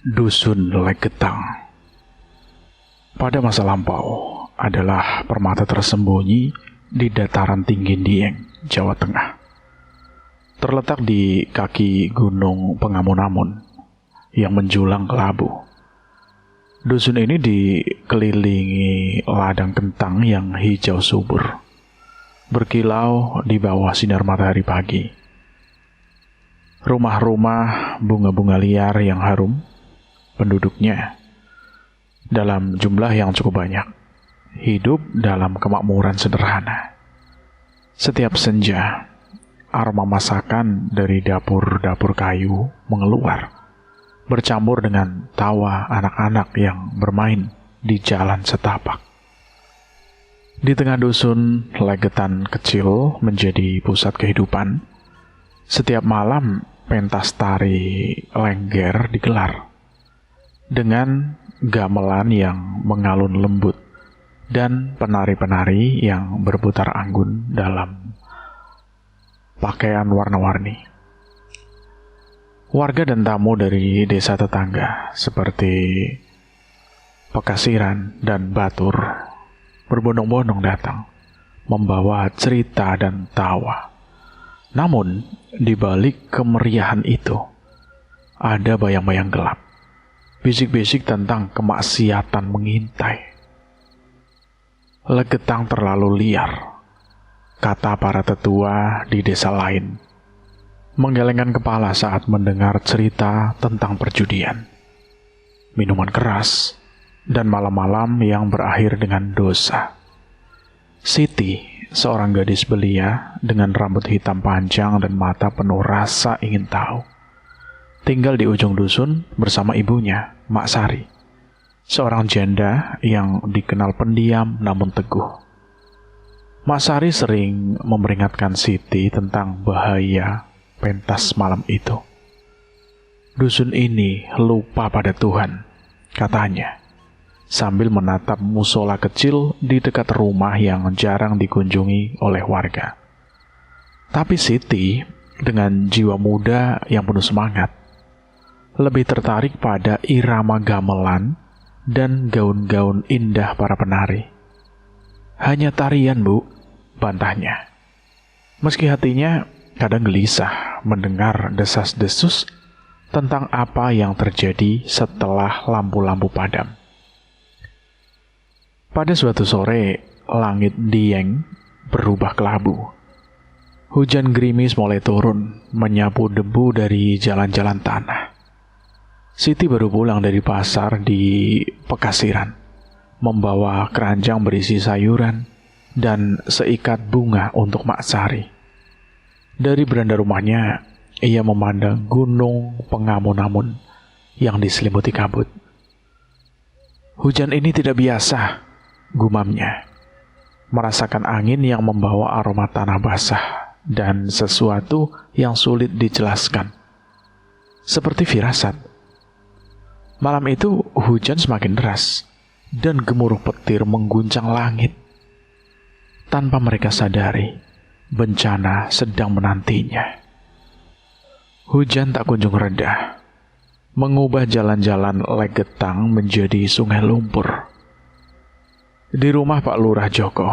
Dusun Legetang. Pada masa lampau adalah permata tersembunyi di dataran tinggi Dieng, Jawa Tengah. Terletak di kaki Gunung Pengamun-amun yang menjulang ke Labu. Dusun ini dikelilingi ladang kentang yang hijau subur, berkilau di bawah sinar matahari pagi. Rumah-rumah bunga-bunga liar yang harum, penduduknya dalam jumlah yang cukup banyak, hidup dalam kemakmuran sederhana. Setiap senja, aroma masakan dari dapur-dapur kayu mengeluar, bercampur dengan tawa anak-anak yang bermain di jalan setapak. Di tengah dusun, Legetan kecil menjadi pusat kehidupan. Setiap malam, pentas tari Lengger digelar dengan gamelan yang mengalun lembut dan penari-penari yang berputar anggun dalam pakaian warna-warni. Warga dan tamu dari desa tetangga seperti Pekasiran dan Batur berbondong-bondong datang membawa cerita dan tawa. Namun, di balik kemeriahan itu, ada bayang-bayang gelap, bisik-bisik tentang kemaksiatan mengintai. Legetang terlalu liar, kata para tetua di desa lain, menggelengkan kepala saat mendengar cerita tentang perjudian, minuman keras, dan malam-malam yang berakhir dengan dosa. Siti, seorang gadis belia dengan rambut hitam panjang dan mata penuh rasa ingin tahu, tinggal di ujung dusun bersama ibunya, Mak Sari, seorang janda yang dikenal pendiam namun teguh. Mak Sari sering memperingatkan Siti tentang bahaya pentas malam itu. Dusun ini lupa pada Tuhan, katanya, sambil menatap musola kecil di dekat rumah yang jarang dikunjungi oleh warga. Tapi Siti, dengan jiwa muda yang penuh semangat, lebih tertarik pada irama gamelan dan gaun-gaun indah para penari. "Hanya tarian, Bu," bantahnya. Meski hatinya kadang gelisah mendengar desas-desus tentang apa yang terjadi setelah lampu-lampu padam. Pada suatu sore, langit Dieng berubah kelabu. Hujan gerimis mulai turun, menyapu debu dari jalan-jalan tanah. Siti baru pulang dari pasar di Pekasiran, membawa keranjang berisi sayuran dan seikat bunga untuk Mak Sari. Dari beranda rumahnya, ia memandang Gunung Pengamun-amun yang diselimuti kabut. "Hujan ini tidak biasa," gumamnya, merasakan angin yang membawa aroma tanah basah dan sesuatu yang sulit dijelaskan, seperti firasat. Malam itu hujan semakin deras dan gemuruh petir mengguncang langit. Tanpa mereka sadari, bencana sedang menantinya. Hujan tak kunjung reda, mengubah jalan-jalan Legetang menjadi sungai lumpur. Di rumah Pak Lurah Joko,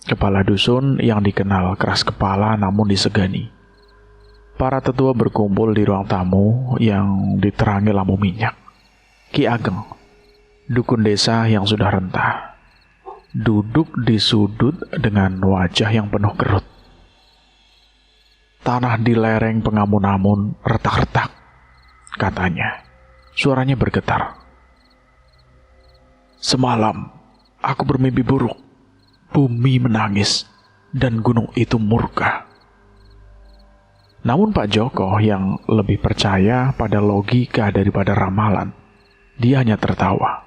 kepala dusun yang dikenal keras kepala namun disegani, para tetua berkumpul di ruang tamu yang diterangi lampu minyak. Ki Ageng, dukun desa yang sudah rentah, duduk di sudut dengan wajah yang penuh kerut. "Tanah di lereng Pengamun-amun retak-retak," katanya. Suaranya bergetar. "Semalam aku bermimpi buruk. Bumi menangis dan gunung itu murka." Namun Pak Joko yang lebih percaya pada logika daripada ramalan, dia hanya tertawa.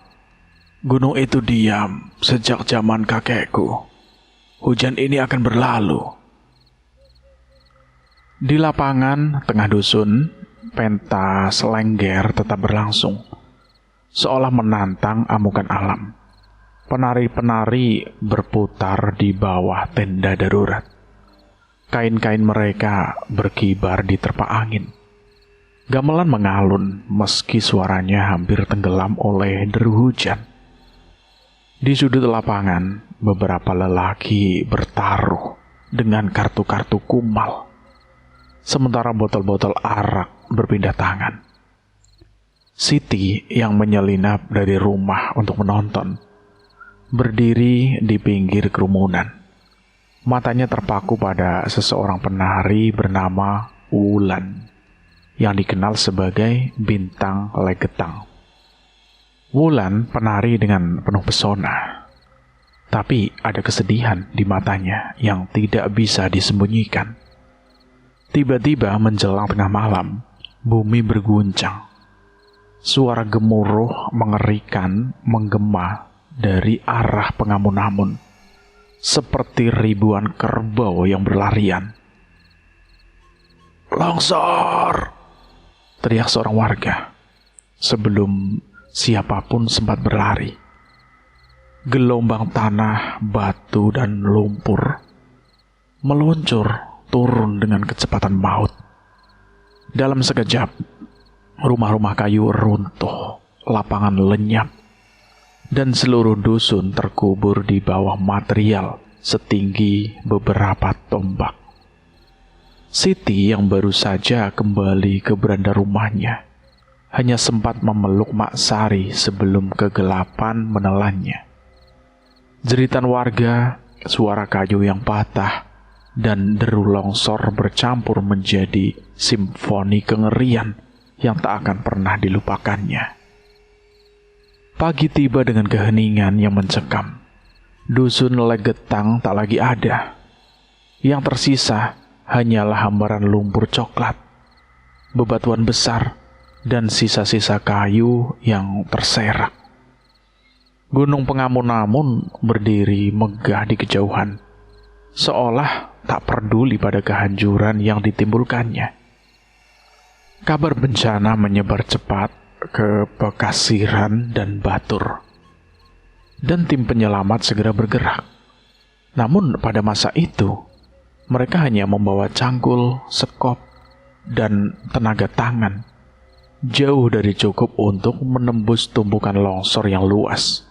"Gunung itu diam sejak zaman kakekku. Hujan ini akan berlalu." Di lapangan tengah dusun, pentas Lengger tetap berlangsung, seolah menantang amukan alam. Penari-penari berputar di bawah tenda darurat. Kain-kain mereka berkibar di terpa angin. Gamelan mengalun meski suaranya hampir tenggelam oleh deru hujan. Di sudut lapangan, beberapa lelaki bertaruh dengan kartu-kartu kumal, sementara botol-botol arak berpindah tangan. Siti yang menyelinap dari rumah untuk menonton, berdiri di pinggir kerumunan. Matanya terpaku pada seseorang penari bernama Wulan, yang dikenal sebagai Bintang Legetang. Wulan penari dengan penuh pesona, tapi ada kesedihan di matanya yang tidak bisa disembunyikan. Tiba-tiba menjelang tengah malam, bumi berguncang. Suara gemuruh mengerikan menggema dari arah pengamun-amun, seperti ribuan kerbau yang berlarian. "Longsor!" teriak seorang warga, sebelum siapapun sempat berlari. Gelombang tanah, batu, dan lumpur meluncur turun dengan kecepatan maut. Dalam sekejap, rumah-rumah kayu runtuh, lapangan lenyap, dan seluruh dusun terkubur di bawah material setinggi beberapa tombak. Siti yang baru saja kembali ke beranda rumahnya hanya sempat memeluk Mak Sari sebelum kegelapan menelannya. Jeritan warga, suara kayu yang patah, dan deru longsor bercampur menjadi simfoni kengerian yang tak akan pernah dilupakannya. Pagi tiba dengan keheningan yang mencekam. Dusun Legetang tak lagi ada. Yang tersisa hanyalah hamparan lumpur coklat, bebatuan besar, dan sisa-sisa kayu yang terserak. Gunung Pengamun-amun berdiri megah di kejauhan, seolah tak peduli pada kehancuran yang ditimbulkannya. Kabar bencana menyebar cepat ke Pekasiran dan Batur, dan tim penyelamat segera bergerak. Namun pada masa itu, mereka hanya membawa cangkul, sekop, dan tenaga tangan, jauh dari cukup untuk menembus tumpukan longsor yang luas.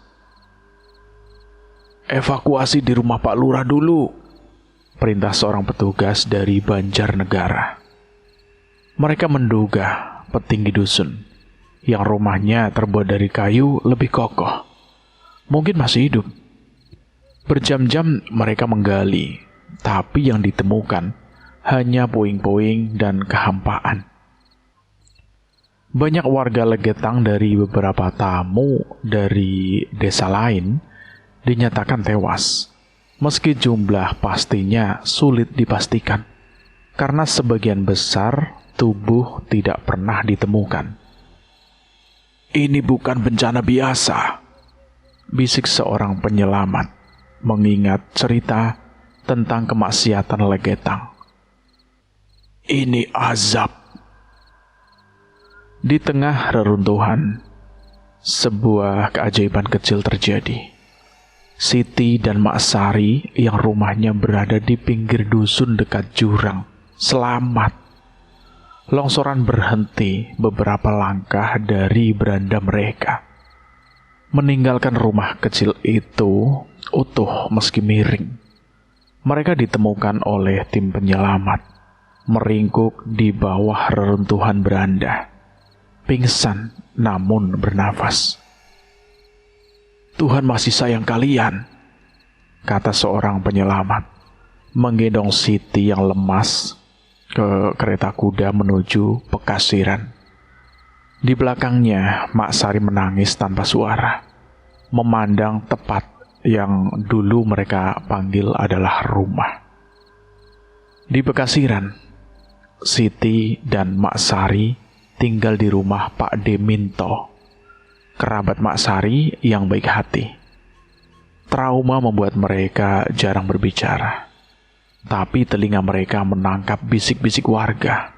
"Evakuasi di rumah Pak Lurah dulu," perintah seorang petugas dari Banjarnegara. Mereka menduga petinggi dusun, yang rumahnya terbuat dari kayu, lebih kokoh, mungkin masih hidup. Berjam-jam mereka menggali, tapi yang ditemukan hanya puing-puing dan kehampaan. Banyak warga Legetang dari beberapa tamu dari desa lain dinyatakan tewas, meski jumlah pastinya sulit dipastikan, karena sebagian besar tubuh tidak pernah ditemukan. "Ini bukan bencana biasa," bisik seorang penyelamat, mengingat cerita tentang kemaksiatan Legetang. "Ini azab." Di tengah reruntuhan, sebuah keajaiban kecil terjadi. Siti dan Mak Sari yang rumahnya berada di pinggir dusun dekat jurang selamat. Longsoran berhenti beberapa langkah dari beranda mereka, meninggalkan rumah kecil itu utuh meski miring. Mereka ditemukan oleh tim penyelamat, meringkuk di bawah reruntuhan beranda, pingsan namun bernafas. "Tuhan masih sayang kalian," kata seorang penyelamat, menggendong Siti yang lemas ke kereta kuda menuju Pekasiran. Di belakangnya, Mak Sari menangis tanpa suara, memandang tepat yang dulu mereka panggil adalah rumah. Di Pekasiran, Siti dan Mak Sari tinggal di rumah Pak Deminto, kerabat Mak Sari yang baik hati. Trauma membuat mereka jarang berbicara, tapi telinga mereka menangkap bisik-bisik warga.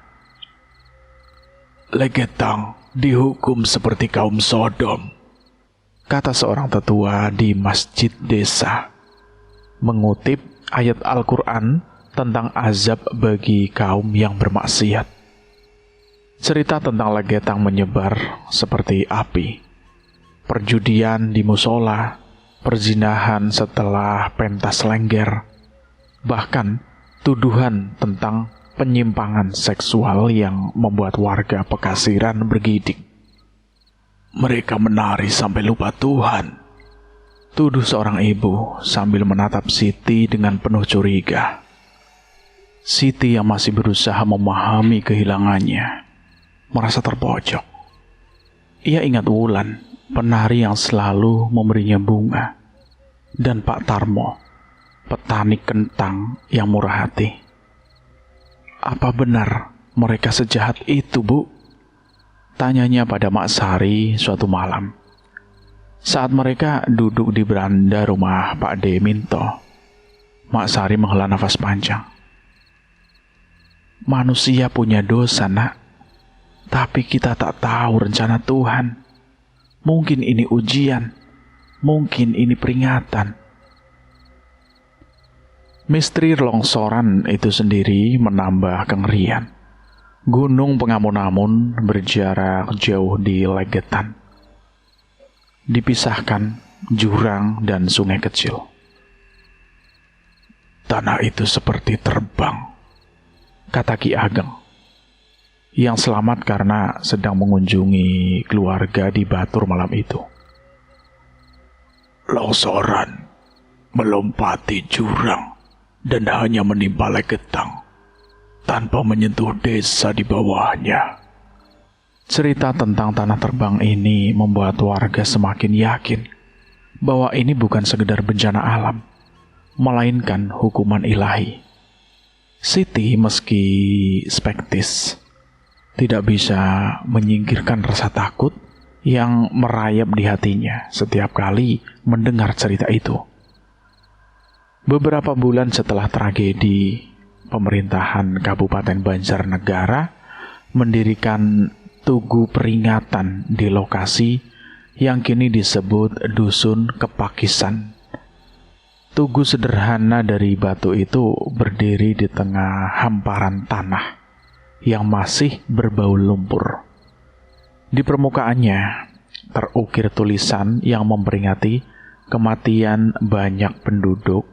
"Legetang dihukum seperti kaum Sodom," kata seorang tetua di masjid desa, mengutip ayat Al-Quran tentang azab bagi kaum yang bermaksiat. Cerita tentang Legetang menyebar seperti api. Perjudian di musola, perzinahan setelah pentas lengger, bahkan tuduhan tentang penyimpangan seksual yang membuat warga Pekasiran bergidik. "Mereka menari sampai lupa Tuhan," tuduh seorang ibu sambil menatap Siti dengan penuh curiga. Siti yang masih berusaha memahami kehilangannya, merasa terpojok. Ia ingat Wulan, penari yang selalu memberinya bunga, dan Pak Tarmo, petani kentang yang murah hati. "Apa benar mereka sejahat itu, Bu?" tanyanya pada Mak Sari suatu malam, saat mereka duduk di beranda rumah Pak De Minto. Mak Sari menghela nafas panjang. "Manusia punya dosa, Nak. Tapi kita tak tahu rencana Tuhan. Mungkin ini ujian, mungkin ini peringatan." Misteri longsoran itu sendiri menambah kengerian. Gunung Pengamun-amun berjarak jauh di Legetan. Dipisahkan jurang dan sungai kecil. "Tanah itu seperti terbang," kata Ki Ageng, yang selamat karena sedang mengunjungi keluarga di Batur malam itu. "Longsoran melompati jurang dan hanya menimpa Legetang tanpa menyentuh desa di bawahnya." Cerita tentang tanah terbang ini membuat warga semakin yakin bahwa ini bukan sekedar bencana alam, melainkan hukuman ilahi. Siti meski skeptis tidak bisa menyingkirkan rasa takut yang merayap di hatinya setiap kali mendengar cerita itu. Beberapa bulan setelah tragedi, pemerintahan Kabupaten Banjarnegara mendirikan tugu peringatan di lokasi yang kini disebut Dusun Kepakisan. Tugu sederhana dari batu itu berdiri di tengah hamparan tanah yang masih berbau lumpur. Di permukaannya terukir tulisan yang memperingati kematian banyak penduduk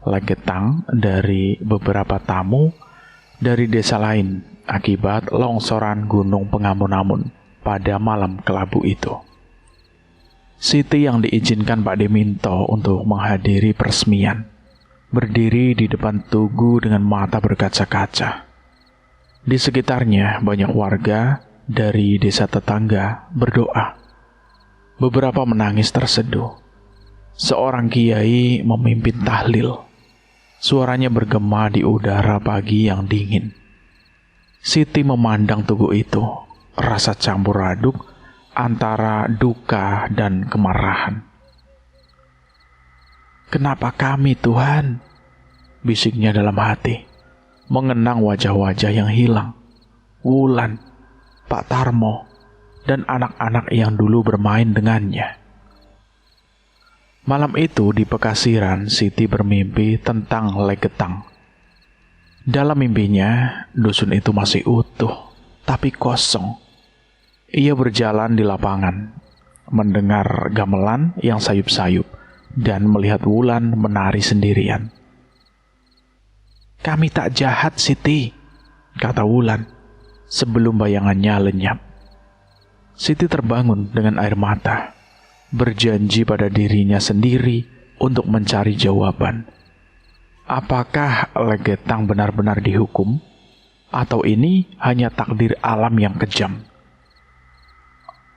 Legetang dari beberapa tamu dari desa lain akibat longsoran Gunung Pengamun-amun pada malam kelabu itu. Siti yang diizinkan Pak De Minto untuk menghadiri peresmian berdiri di depan tugu dengan mata berkaca-kaca. Di sekitarnya banyak warga dari desa tetangga berdoa. Beberapa menangis terseduh. Seorang kiai memimpin tahlil. Suaranya bergema di udara pagi yang dingin. Siti memandang tugu itu, rasa campur aduk antara duka dan kemarahan. "Kenapa kami, Tuhan?" bisiknya dalam hati, mengenang wajah-wajah yang hilang. Wulan, Pak Tarmo, dan anak-anak yang dulu bermain dengannya. Malam itu di Pekasiran, Siti bermimpi tentang Legetang. Dalam mimpinya, dusun itu masih utuh, tapi kosong. Ia berjalan di lapangan, mendengar gamelan yang sayup-sayup, dan melihat Wulan menari sendirian. "Kami tak jahat, Siti," kata Wulan, sebelum bayangannya lenyap. Siti terbangun dengan air mata, berjanji pada dirinya sendiri untuk mencari jawaban. Apakah Legetang benar-benar dihukum? Atau ini hanya takdir alam yang kejam?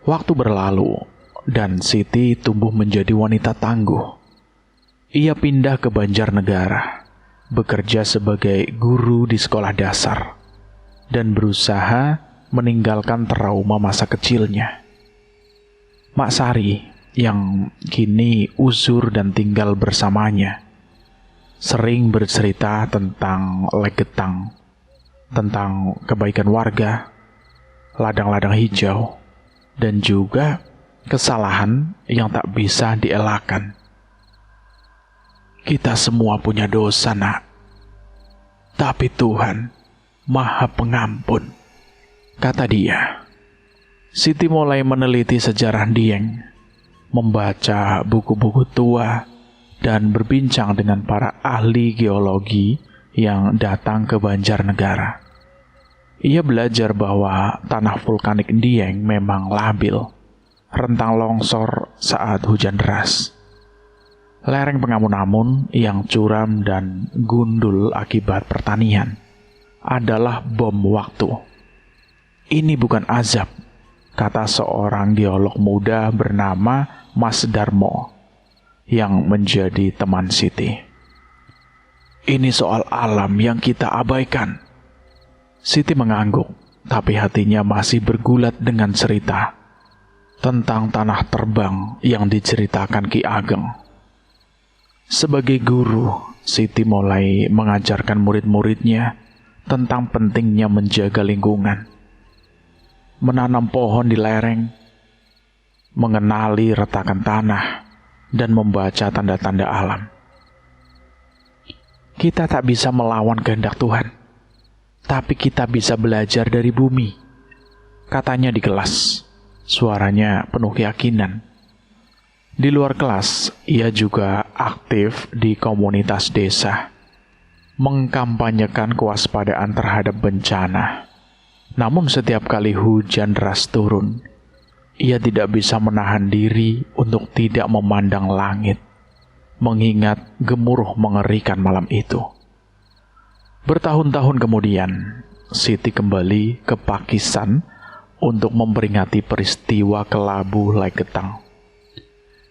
Waktu berlalu, dan Siti tumbuh menjadi wanita tangguh. Ia pindah ke Banjarnegara, bekerja sebagai guru di sekolah dasar, dan berusaha meninggalkan trauma masa kecilnya. Mak Sari, yang kini uzur dan tinggal bersamanya, sering bercerita tentang Legetang, tentang kebaikan warga, ladang-ladang hijau, dan juga kesalahan yang tak bisa dielakkan. "Kita semua punya dosa, Nak. Tapi Tuhan Maha Pengampun," Kata dia, Siti mulai meneliti sejarah Dieng, membaca buku-buku tua, dan berbincang dengan para ahli geologi yang datang ke Banjarnegara. Ia belajar bahwa tanah vulkanik Dieng memang labil, rentan longsor saat hujan deras. Lereng pengamun-amun yang curam dan gundul akibat pertanian adalah bom waktu. Ini bukan azab, kata seorang geolog muda bernama Mas Darmo yang menjadi teman Siti. Ini soal alam yang kita abaikan. Siti mengangguk, tapi hatinya masih bergulat dengan cerita tentang tanah terbang yang diceritakan Ki Ageng. Sebagai guru, Siti mulai mengajarkan murid-muridnya tentang pentingnya menjaga lingkungan, menanam pohon di lereng, mengenali retakan tanah, dan membaca tanda-tanda alam. Kita tak bisa melawan kehendak Tuhan, tapi kita bisa belajar dari bumi, katanya di kelas. Suaranya penuh keyakinan. Di luar kelas, ia juga aktif di komunitas desa, mengkampanyekan kewaspadaan terhadap bencana. Namun setiap kali hujan deras turun, ia tidak bisa menahan diri untuk tidak memandang langit, mengingat gemuruh mengerikan malam itu. Bertahun-tahun kemudian, Siti kembali ke Pakistan untuk memperingati peristiwa kelabu Legetang.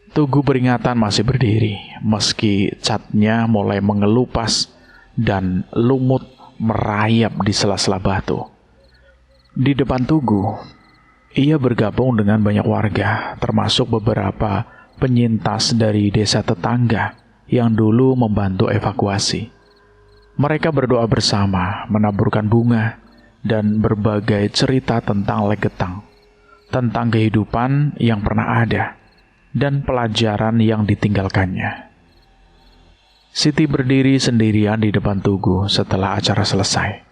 Tugu peringatan masih berdiri, meski catnya mulai mengelupas dan lumut merayap di sela-sela batu. Di depan tugu, ia bergabung dengan banyak warga, termasuk beberapa penyintas dari desa tetangga yang dulu membantu evakuasi. Mereka berdoa bersama, menaburkan bunga, dan berbagai cerita tentang Legetang, tentang kehidupan yang pernah ada, dan pelajaran yang ditinggalkannya. Siti berdiri sendirian di depan tugu setelah acara selesai,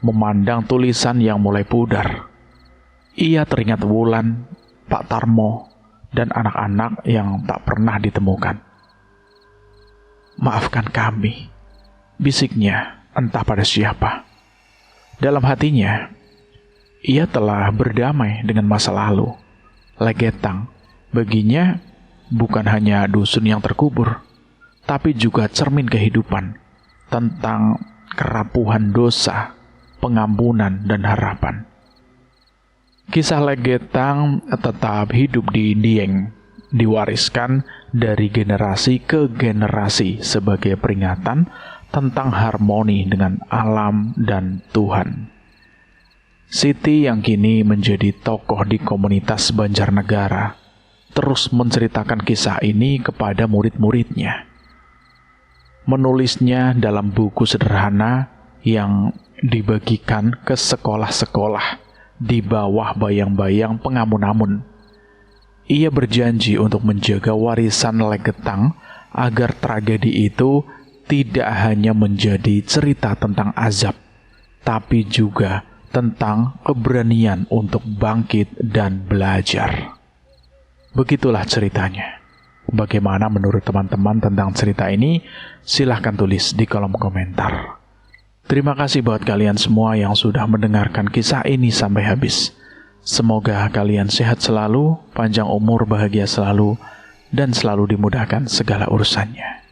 memandang tulisan yang mulai pudar. Ia teringat Wulan, Pak Tarmo, dan anak-anak yang tak pernah ditemukan. "Maafkan kami," bisiknya entah pada siapa. Dalam hatinya, ia telah berdamai dengan masa lalu. Legetang, baginya, bukan hanya dusun yang terkubur, tapi juga cermin kehidupan tentang kerapuhan dosa, pengampunan, dan harapan. Kisah Legetang tetap hidup di Dieng, diwariskan dari generasi ke generasi sebagai peringatan tentang harmoni dengan alam dan Tuhan. Siti yang kini menjadi tokoh di komunitas Banjarnegara terus menceritakan kisah ini kepada murid-muridnya. Menulisnya dalam buku sederhana yang dibagikan ke sekolah-sekolah di bawah bayang-bayang pengamun-amun. Ia berjanji untuk menjaga warisan Legetang agar tragedi itu tidak hanya menjadi cerita tentang azab, tapi juga tentang keberanian untuk bangkit dan belajar. Begitulah ceritanya. Bagaimana menurut teman-teman tentang cerita ini? Silahkan tulis di kolom komentar. Terima kasih buat kalian semua yang sudah mendengarkan kisah ini sampai habis. Semoga kalian sehat selalu, panjang umur, bahagia selalu, dan selalu dimudahkan segala urusannya.